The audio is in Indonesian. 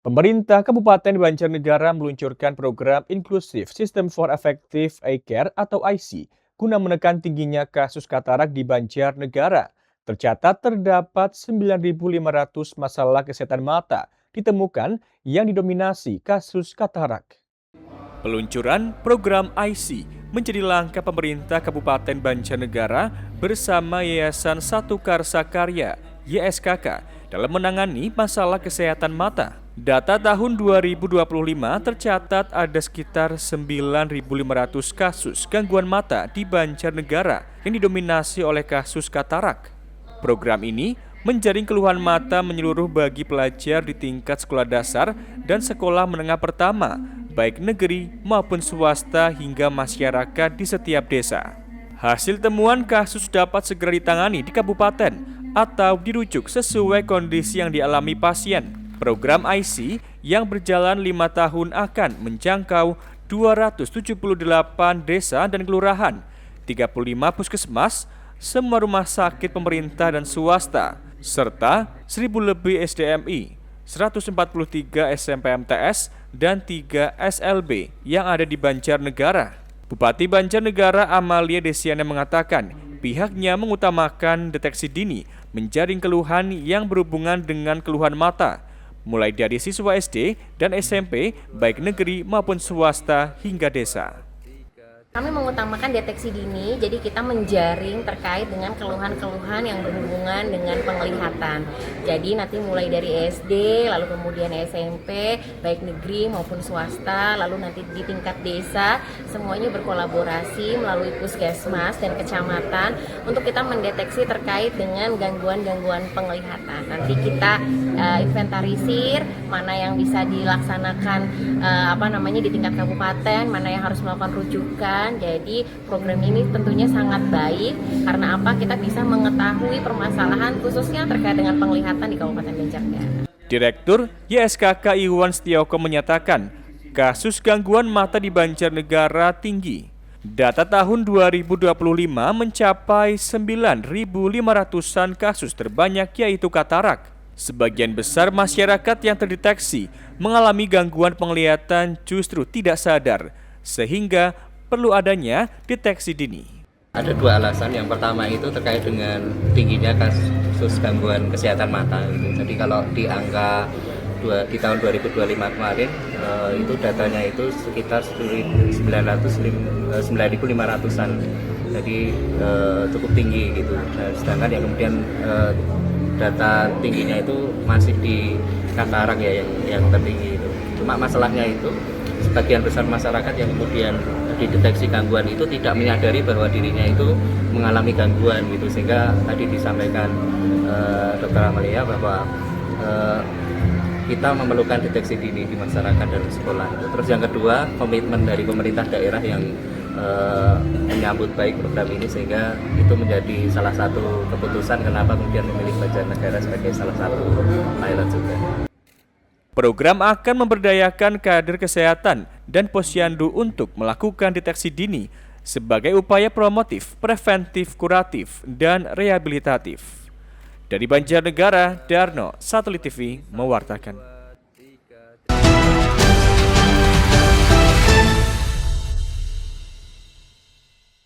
Pemerintah Kabupaten Banjarnegara meluncurkan program inklusif System for Effective Eye Care atau IC guna menekan tingginya kasus katarak di Banjarnegara. Tercatat terdapat 9.500 masalah kesehatan mata ditemukan yang didominasi kasus katarak. Peluncuran program IC menjadi langkah pemerintah Kabupaten Banjarnegara bersama Yayasan Satu Karsa Karya (YSKK) dalam menangani masalah kesehatan mata. Data tahun 2025 tercatat ada sekitar 9.500 kasus gangguan mata di Banjarnegara yang didominasi oleh kasus katarak. Program ini menjaring keluhan mata menyeluruh bagi pelajar di tingkat sekolah dasar dan sekolah menengah pertama, baik negeri maupun swasta hingga masyarakat di setiap desa. Hasil temuan kasus dapat segera ditangani di kabupaten atau dirujuk sesuai kondisi yang dialami pasien. Program IC yang berjalan 5 tahun akan menjangkau 278 desa dan kelurahan, 35 puskesmas, semua rumah sakit pemerintah dan swasta, serta 1.000 lebih SDMI, 143 SMP MTS, dan 3 SLB yang ada di Banjarnegara. Bupati Banjarnegara Amalia Desiana mengatakan pihaknya mengutamakan deteksi dini menjaring keluhan yang berhubungan dengan keluhan mata, mulai dari siswa SD dan SMP, baik negeri maupun swasta hingga desa. Kami mengutamakan deteksi dini, jadi kita menjaring terkait dengan keluhan-keluhan yang berhubungan dengan penglihatan. Jadi nanti mulai dari SD, lalu kemudian SMP, baik negeri maupun swasta, lalu nanti di tingkat desa, semuanya berkolaborasi melalui puskesmas dan kecamatan untuk kita mendeteksi terkait dengan gangguan-gangguan penglihatan. Nanti kita inventarisir mana yang bisa dilaksanakan di tingkat kabupaten, mana yang harus melakukan rujukan. Jadi program ini tentunya sangat baik karena kita bisa mengetahui permasalahan khususnya terkait dengan penglihatan di Kabupaten Banjarnegara. Direktur YSKK Iwan Setioko menyatakan kasus gangguan mata di Banjarnegara tinggi. Data tahun 2025 mencapai 9.500-an kasus terbanyak yaitu katarak. Sebagian besar masyarakat yang terdeteksi mengalami gangguan penglihatan justru tidak sadar, sehingga perlu adanya deteksi dini. Ada dua alasan. Yang pertama itu terkait dengan tingginya kasus gangguan kesehatan mata. Jadi kalau di angka di tahun 2025 kemarin itu datanya itu sekitar 9.500-an. Jadi cukup tinggi gitu. Nah, sedangkan yang kemudian data tingginya itu masih di katarak ya yang tertinggi itu. Cuma masalahnya itu sebagian besar masyarakat yang kemudian dideteksi gangguan itu tidak menyadari bahwa dirinya itu mengalami gangguan gitu, sehingga tadi disampaikan Dr. Amalia bahwa kita memerlukan deteksi dini di masyarakat dan sekolah. Terus yang kedua, komitmen dari pemerintah daerah yang menyambut baik program ini, sehingga itu menjadi salah satu keputusan kenapa kemudian memilih Banjarnegara sebagai salah satu pilot juga. Program akan memberdayakan kader kesehatan dan posyandu untuk melakukan deteksi dini sebagai upaya promotif, preventif, kuratif, dan rehabilitatif. Dari Banjarnegara, Darno, Satelit TV mewartakan.